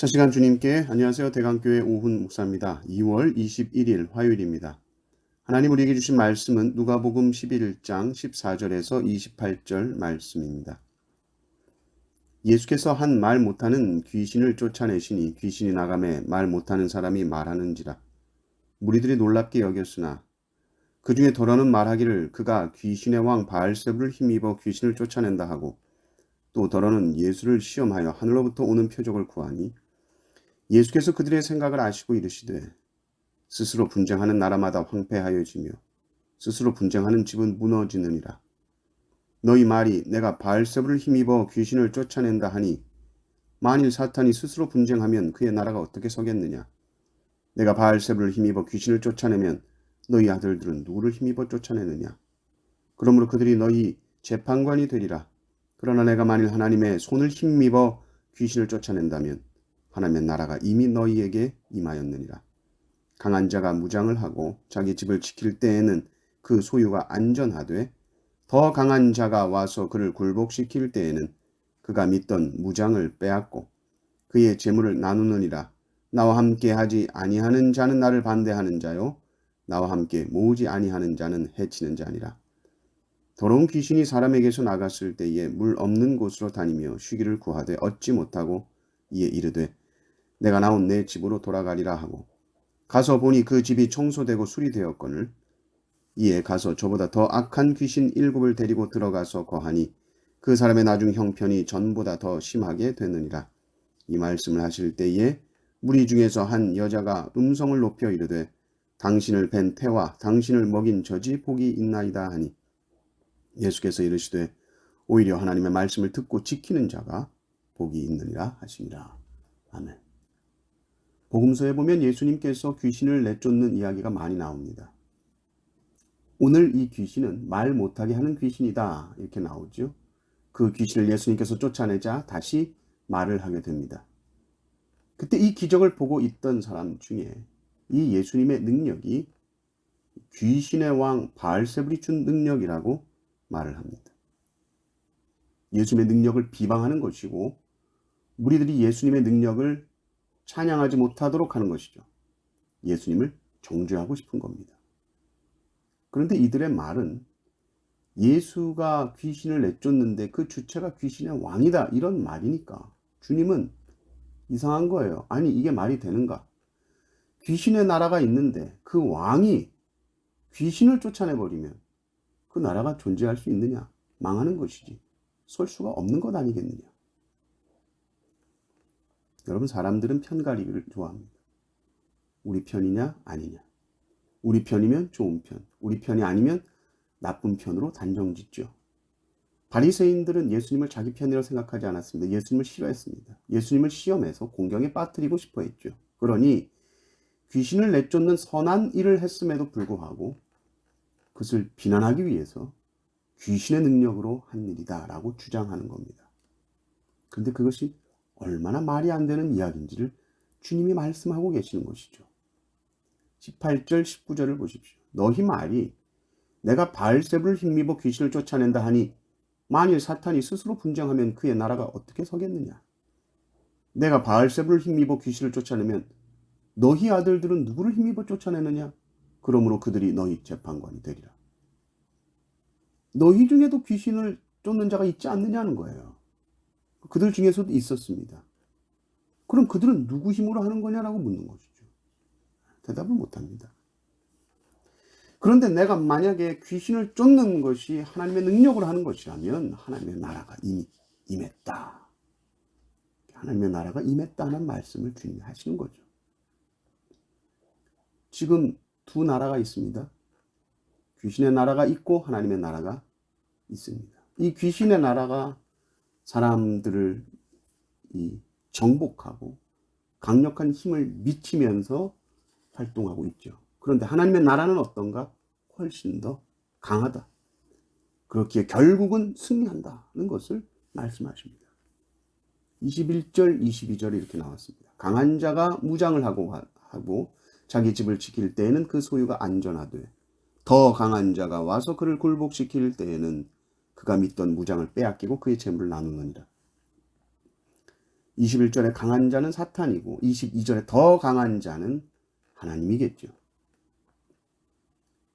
첫 시간 주님께 안녕하세요. 대강교회 오훈 목사입니다. 2월 21일 화요일입니다. 하나님 우리에게 주신 말씀은 누가복음 11장 14절에서 28절 말씀입니다. 예수께서 한 말 못하는 귀신을 쫓아내시니 귀신이 나가매 말 못하는 사람이 말하는지라. 무리들이 놀랍게 여겼으나 그 중에 더러는 말하기를 그가 귀신의 왕 바알세불을 힘입어 귀신을 쫓아낸다 하고, 또 더러는 예수를 시험하여 하늘로부터 오는 표적을 구하니 예수께서 그들의 생각을 아시고 이르시되 스스로 분쟁하는 나라마다 황폐하여지며 스스로 분쟁하는 집은 무너지느니라. 너희 말이 내가 바알세불을 힘입어 귀신을 쫓아낸다 하니 만일 사탄이 스스로 분쟁하면 그의 나라가 어떻게 서겠느냐. 내가 바알세불을 힘입어 귀신을 쫓아내면 너희 아들들은 누구를 힘입어 쫓아내느냐. 그러므로 그들이 너희 재판관이 되리라. 그러나 내가 만일 하나님의 손을 힘입어 귀신을 쫓아낸다면 하나님의 나라가 이미 너희에게 임하였느니라. 강한 자가 무장을 하고 자기 집을 지킬 때에는 그 소유가 안전하되, 더 강한 자가 와서 그를 굴복시킬 때에는 그가 믿던 무장을 빼앗고 그의 재물을 나누느니라. 나와 함께 하지 아니하는 자는 나를 반대하는 자요, 나와 함께 모으지 아니하는 자는 해치는 자니라. 더러운 귀신이 사람에게서 나갔을 때에 물 없는 곳으로 다니며 쉬기를 구하되 얻지 못하고 이에 이르되 내가 나온 내 집으로 돌아가리라 하고, 가서 보니 그 집이 청소되고 수리되었거늘 이에 가서 저보다 더 악한 귀신 7을 데리고 들어가서 거하니 그 사람의 나중 형편이 전보다 더 심하게 되느니라. 이 말씀을 하실 때에 무리 중에서 한 여자가 음성을 높여 이르되 당신을 뵌 태와 당신을 먹인 젖이 복이 있나이다 하니, 예수께서 이르시되 오히려 하나님의 말씀을 듣고 지키는 자가 복이 있느니라 하시니라. 아멘. 복음서에 보면 예수님께서 귀신을 내쫓는 이야기가 많이 나옵니다. 오늘 이 귀신은 말 못하게 하는 귀신이다 이렇게 나오죠. 그 귀신을 예수님께서 쫓아내자 다시 말을 하게 됩니다. 그때 이 기적을 보고 있던 사람 중에 이 예수님의 능력이 귀신의 왕 바알세불이 준 능력이라고 말을 합니다. 예수님의 능력을 비방하는 것이고 무리들이 예수님의 능력을 찬양하지 못하도록 하는 것이죠. 예수님을 정죄하고 싶은 겁니다. 그런데 이들의 말은 예수가 귀신을 내쫓는데 그 주체가 귀신의 왕이다 이런 말이니까 주님은 이상한 거예요. 아니 이게 말이 되는가? 귀신의 나라가 있는데 그 왕이 귀신을 쫓아내버리면 그 나라가 존재할 수 있느냐? 망하는 것이지. 설 수가 없는 것 아니겠느냐? 여러분, 사람들은 편가리기를 좋아합니다. 우리 편이냐 아니냐. 우리 편이면 좋은 편, 우리 편이 아니면 나쁜 편으로 단정짓죠. 바리새인들은 예수님을 자기 편이라고 생각하지 않았습니다. 예수님을 싫어했습니다. 예수님을 시험해서 공경에 빠뜨리고 싶어 했죠. 그러니 귀신을 내쫓는 선한 일을 했음에도 불구하고 그것을 비난하기 위해서 귀신의 능력으로 한 일이다라고 주장하는 겁니다. 그런데 그것이 얼마나 말이 안 되는 이야기인지를 주님이 말씀하고 계시는 것이죠. 18절 19절을 보십시오. 너희 말이 내가 바알세불을 힘입어 귀신을 쫓아낸다 하니 만일 사탄이 스스로 분쟁하면 그의 나라가 어떻게 서겠느냐. 내가 바알세불을 힘입어 귀신을 쫓아내면 너희 아들들은 누구를 힘입어 쫓아내느냐. 그러므로 그들이 너희 재판관이 되리라. 너희 중에도 귀신을 쫓는 자가 있지 않느냐는 거예요. 그들 중에서도 있었습니다. 그럼 그들은 누구 힘으로 하는 거냐라고 묻는 것이죠. 대답을 못합니다. 그런데 내가 만약에 귀신을 쫓는 것이 하나님의 능력으로 하는 것이라면 하나님의 나라가 이미 임했다. 하나님의 나라가 임했다는 말씀을 주님이 하시는 거죠. 지금 두 나라가 있습니다. 귀신의 나라가 있고 하나님의 나라가 있습니다. 이 귀신의 나라가 사람들을 정복하고 강력한 힘을 미치면서 활동하고 있죠. 그런데 하나님의 나라는 어떤가? 훨씬 더 강하다. 그렇기에 결국은 승리한다는 것을 말씀하십니다. 21절, 22절이 이렇게 나왔습니다. 강한 자가 무장을 하고 자기 집을 지킬 때에는 그 소유가 안전하되, 더 강한 자가 와서 그를 굴복시킬 때에는 그가 믿던 무장을 빼앗기고 그의 재물을 나누느니라. 21절에 강한 자는 사탄이고 22절에 더 강한 자는 하나님이겠죠.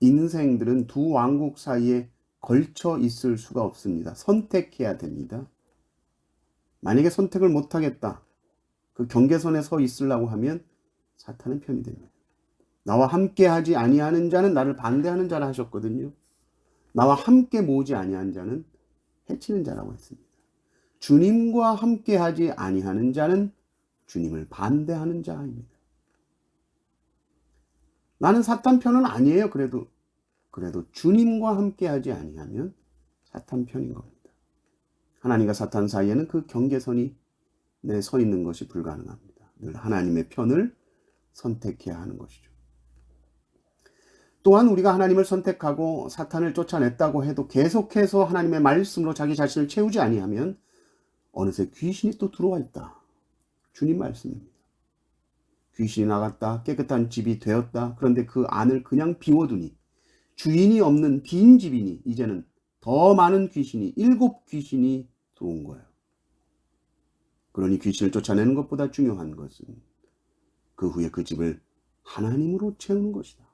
인생들은 두 왕국 사이에 걸쳐 있을 수가 없습니다. 선택해야 됩니다. 만약에 선택을 못하겠다. 그 경계선에 서 있으려고 하면 사탄은 편이 됩니다. 나와 함께 하지 아니하는 자는 나를 반대하는 자라 하셨거든요. 나와 함께 모으지 아니한 자는 해치는 자라고 했습니다. 주님과 함께 하지 아니하는 자는 주님을 반대하는 자입니다. 나는 사탄 편은 아니에요. 그래도 주님과 함께 하지 아니하면 사탄 편인 겁니다. 하나님과 사탄 사이에는 그 경계선이 서 있는 것이 불가능합니다. 늘 하나님의 편을 선택해야 하는 것이죠. 또한 우리가 하나님을 선택하고 사탄을 쫓아냈다고 해도 계속해서 하나님의 말씀으로 자기 자신을 채우지 아니하면 어느새 귀신이 또 들어와 있다. 주님 말씀입니다. 귀신이 나갔다. 깨끗한 집이 되었다. 그런데 그 안을 그냥 비워두니 주인이 없는 빈 집이니 이제는 더 많은 귀신이 7 귀신이 들어온 거예요. 그러니 귀신을 쫓아내는 것보다 중요한 것은 그 후에 그 집을 하나님으로 채우는 것이다.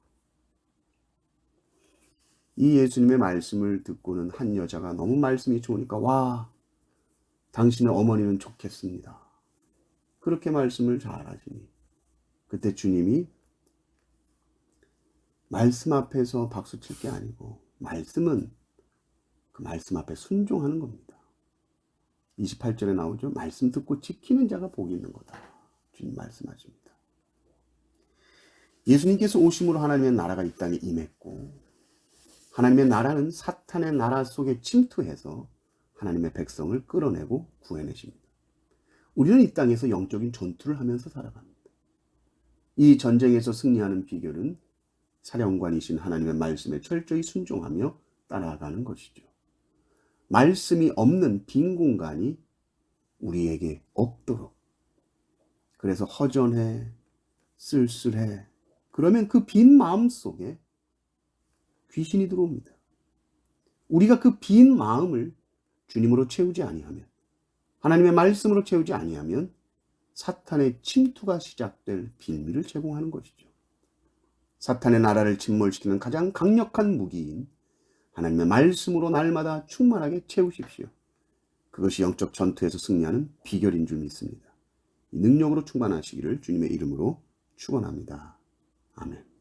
이 예수님의 말씀을 듣고는 한 여자가 너무 말씀이 좋으니까 와, 당신의 어머니는 좋겠습니다. 그렇게 말씀을 잘하시니 그때 주님이 말씀 앞에서 박수 칠 게 아니고 말씀은 그 말씀 앞에 순종하는 겁니다. 28절에 나오죠. 말씀 듣고 지키는 자가 복이 있는 거다. 주님 말씀하십니다. 예수님께서 오심으로 하나님의 나라가 이 땅에 임했고 하나님의 나라는 사탄의 나라 속에 침투해서 하나님의 백성을 끌어내고 구해내십니다. 우리는 이 땅에서 영적인 전투를 하면서 살아갑니다. 이 전쟁에서 승리하는 비결은 사령관이신 하나님의 말씀에 철저히 순종하며 따라가는 것이죠. 말씀이 없는 빈 공간이 우리에게 없도록. 그래서 허전해, 쓸쓸해. 그러면 그 빈 마음 속에 귀신이 들어옵니다. 우리가 그 빈 마음을 주님으로 채우지 아니하면, 하나님의 말씀으로 채우지 아니하면 사탄의 침투가 시작될 빌미를 제공하는 것이죠. 사탄의 나라를 침몰시키는 가장 강력한 무기인 하나님의 말씀으로 날마다 충만하게 채우십시오. 그것이 영적 전투에서 승리하는 비결인 줄 믿습니다. 이 능력으로 충만하시기를 주님의 이름으로 축원합니다. 아멘.